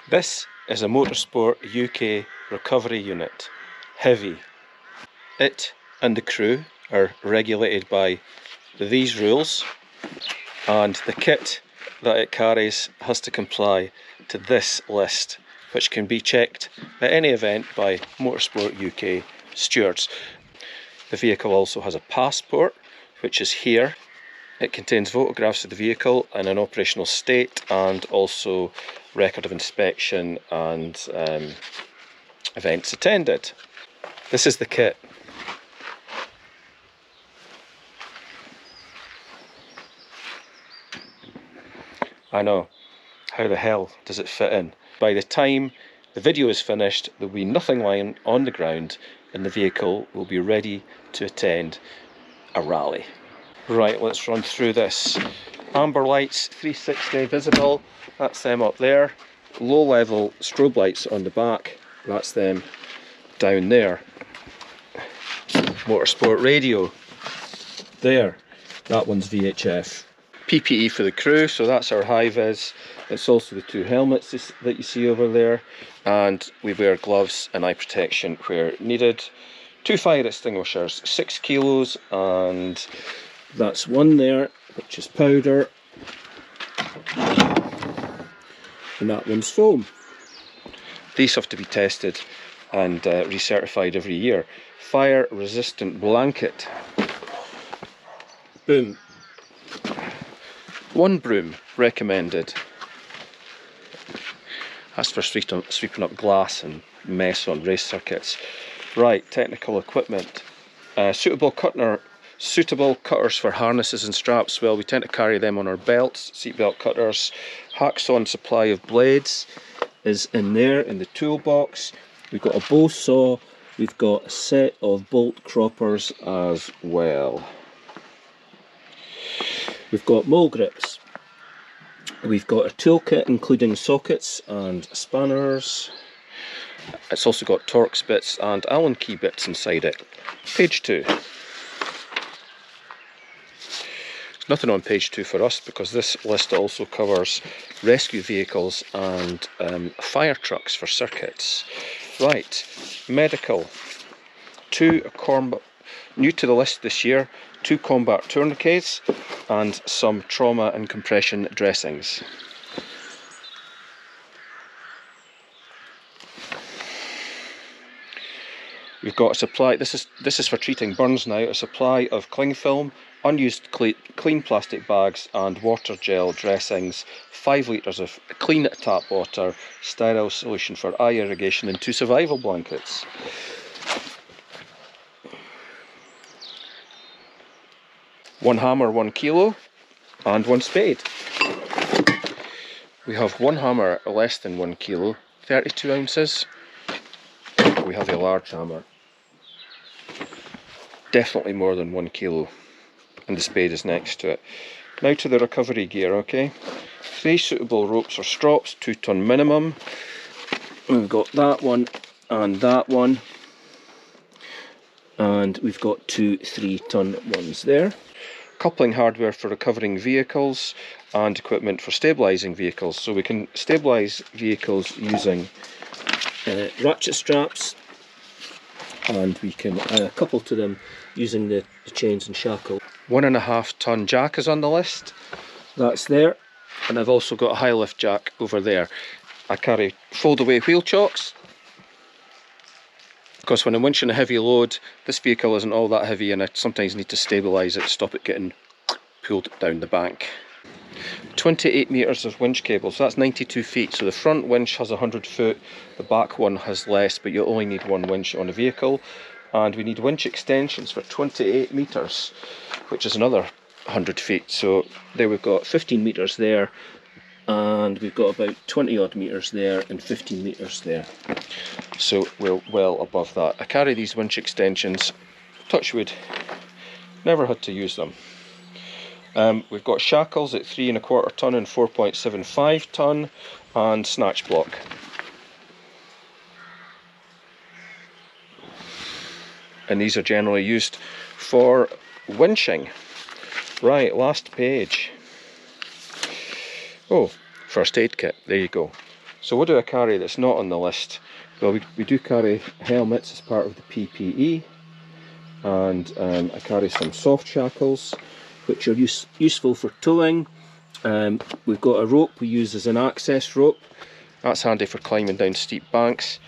This is a Motorsport UK recovery unit, heavy. It and the crew are regulated by these rules, and the kit that it carries has to comply to this list, which can be checked at any event by Motorsport UK stewards. The vehicle also has a passport, which is here. It contains photographs of the vehicle in an operational state and also record of inspection and events attended. This is the kit. I know, how the hell does it fit in? By the time the video is finished, there will be nothing lying on the ground and the vehicle will be ready to attend a rally. Right, let's run through this. Amber lights, 360 visible, that's them up there. Low level strobe lights on the back, that's them down there. Motorsport radio, there, that one's VHF. PPE for the crew, so that's our high-vis. It's also the two helmets that you see over there, and we wear gloves and eye protection where needed. 2 fire extinguishers, 6 kilos, and that's one there, which is powder, and that one's foam. These have to be tested and recertified every year. Fire resistant blanket. Boom. 1 broom recommended. That's for sweeping up glass and mess on race circuits. Right, technical equipment. Suitable cutters for harnesses and straps. Well, we tend to carry them on our belts. Seatbelt cutters. Hacksaw and supply of blades is in there in the toolbox. We've got a bow saw. We've got a set of bolt croppers as well. We've got mole grips. We've got a toolkit including sockets and spanners. It's also got Torx bits and Allen key bits inside it. Page 2. There's nothing on page 2 for us because this list also covers rescue vehicles and fire trucks for circuits. Right, medical. New to the list this year, 2 combat tourniquets and some trauma and compression dressings. We've got a supply, this is for treating burns now, a supply of cling film, unused clean plastic bags and water gel dressings, 5 litres of clean tap water, sterile solution for eye irrigation and 2 survival blankets. One hammer, 1 kilo, and 1 spade. We have 1 hammer less than 1 kilo, 32 ounces. We have a large hammer, definitely more than 1 kilo, and the spade is next to it. Now to the recovery gear, okay? 3 suitable ropes or strops, 2 ton minimum. We've got that one and that one, and we've got 2 3-ton ones there. Coupling hardware for recovering vehicles and equipment for stabilising vehicles. So we can stabilise vehicles using ratchet straps, and we can couple to them using the chains and shackle. 1.5 ton jack is on the list. That's there, and I've also got a high lift jack over there. I carry fold away wheel chocks, because when I'm winching a heavy load, this vehicle isn't all that heavy and I sometimes need to stabilise it to stop it getting pulled down the bank. 28 metres of winch cable, so that's 92 feet. So the front winch has 100 foot, the back one has less, but you only need 1 winch on a vehicle. And we need winch extensions for 28 metres, which is another 100 feet. So there we've got 15 metres there, and we've got about 20 odd metres there and 15 metres there. So we're well above that. I carry these winch extensions, touch wood, never had to use them. We've got shackles at 3.25 ton and 4.75 ton, and snatch block. And these are generally used for winching. Right, last page. Oh, first aid kit, there you go. So what do I carry that's not on the list? Well, we do carry helmets as part of the PPE, and I carry some soft shackles which are useful for towing. We've got a rope we use as an access rope. That's handy for climbing down steep banks.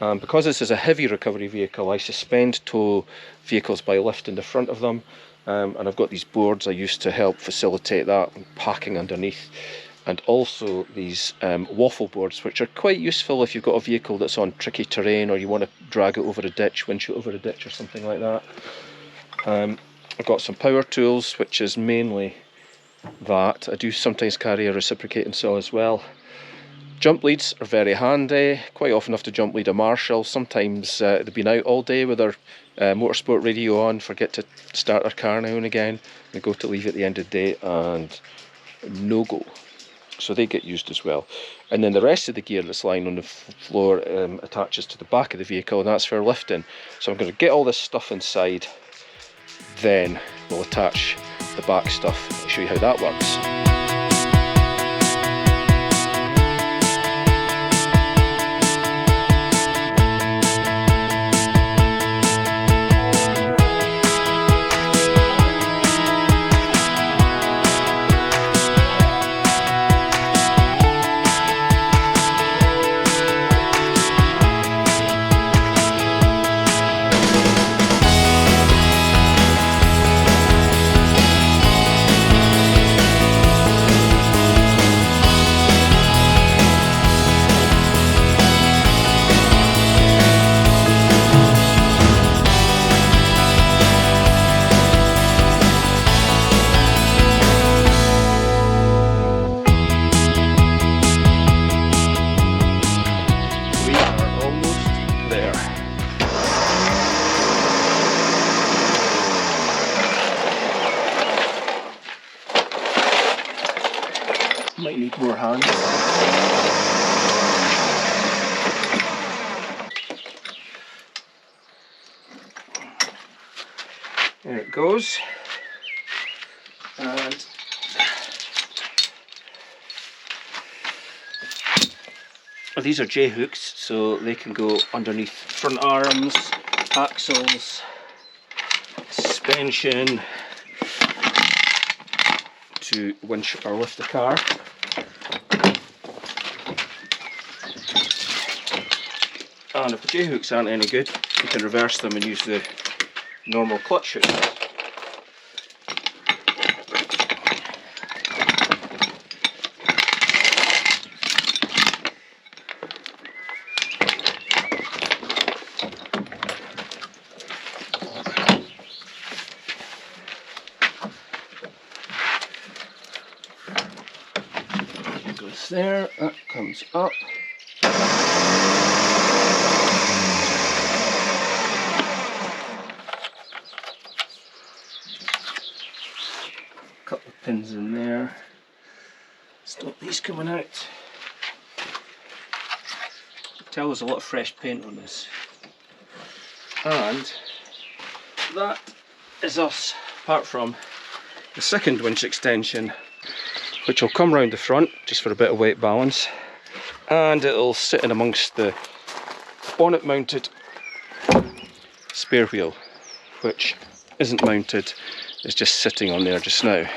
Because this is a heavy recovery vehicle, I suspend tow vehicles by lifting the front of them, and I've got these boards I use to help facilitate that, and packing underneath, and also these waffle boards, which are quite useful if you've got a vehicle that's on tricky terrain or you want to drag it over a ditch, winch it over a ditch or something like that. I've got some power tools, which is mainly that. I do sometimes carry a reciprocating saw as well. Jump leads are very handy. Quite often have to jump lead a Marshall. Sometimes they've been out all day with their motorsport radio on, forget to start their car now and again. They go to leave at the end of the day and no go. So they get used as well. And then the rest of the gear that's lying on the floor attaches to the back of the vehicle, and that's for lifting. So I'm going to get all this stuff inside, then we'll attach the back stuff and show you how that works. Might need more hands. There it goes. And these are J-hooks, so they can go underneath front arms, axles, suspension, to winch or lift the car. And if the J-hooks aren't any good, you can reverse them and use the normal clutch hook. That goes there, that comes up. Couple of pins in there. Stop these coming out. You can tell there's a lot of fresh paint on this. And that is us, apart from the second winch extension, which will come round the front just for a bit of weight balance, and it'll sit in amongst the bonnet mounted spare wheel, which isn't mounted, it's just sitting on there just now.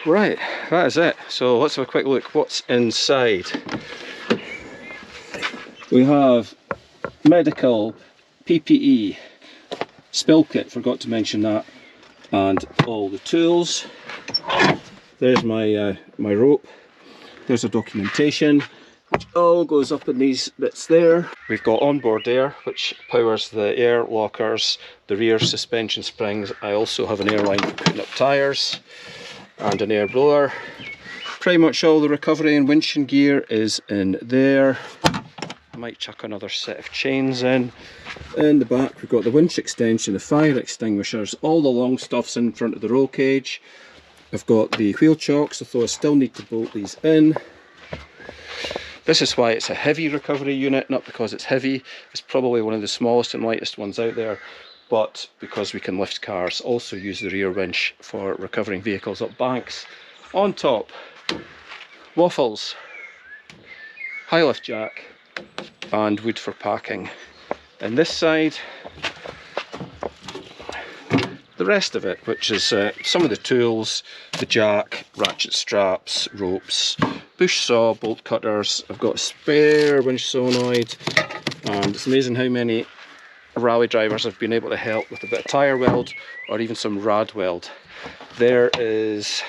Right, that is it. So let's have a quick look what's inside. We have medical, PPE, spill kit, forgot to mention that, and all the tools. There's my my rope. There's a documentation which all goes up in these bits there. We've got onboard air, which powers the air lockers, the rear suspension springs. I also have an air line for putting up tyres, and an air blower. Pretty much all the recovery and winching gear is in there. I might chuck another set of chains in. In the back we've got the winch extension, the fire extinguishers, all the long stuff's in front of the roll cage. I've got the wheel chocks, although I still need to bolt these in. This is why it's a heavy recovery unit, not because it's heavy. It's probably one of the smallest and lightest ones out there, but because we can lift cars. Also use the rear winch for recovering vehicles up banks. On top, waffles. high lift jack and wood for packing. And this side, the rest of it, which is some of the tools, the jack, ratchet straps, ropes, bush saw, bolt cutters. I've got a spare winch solenoid, and it's amazing how many rally drivers have been able to help with a bit of tyre weld or even some rad weld. There is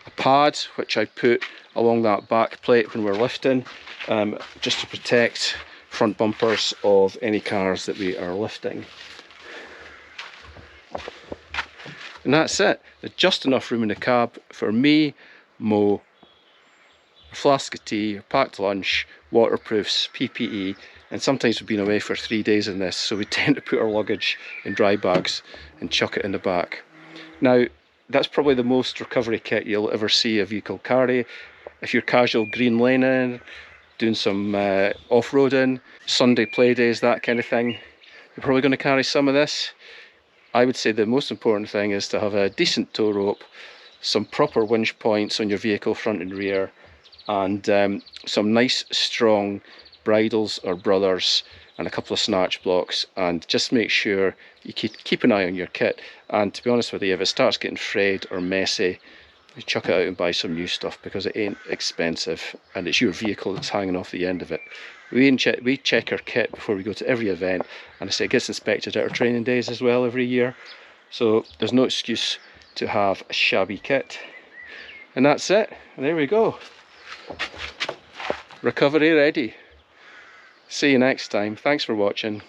a pad which I put along that back plate when we're lifting, just to protect front bumpers of any cars that we are lifting. And that's it. There's just enough room in the cab for me, Mo, a flask of tea, a packed lunch, waterproofs, PPE, and sometimes we've been away for 3 days in this, so we tend to put our luggage in dry bags and chuck it in the back. Now, that's probably the most recovery kit you'll ever see a vehicle carry. If you're casual green laning, doing some off-roading, Sunday play days, that kind of thing, you're probably going to carry some of this. I would say the most important thing is to have a decent tow rope, some proper winch points on your vehicle front and rear, and some nice strong bridles or brothers and a couple of snatch blocks, and just make sure you keep an eye on your kit. And to be honest with you, if it starts getting frayed or messy, you chuck it out and buy some new stuff, because it ain't expensive and it's your vehicle that's hanging off the end of it. We check our kit before we go to every event, and I say it gets inspected at our training days as well every year, so there's no excuse to have a shabby kit. And that's it, and there we go, recovery ready. See you next time. Thanks for watching.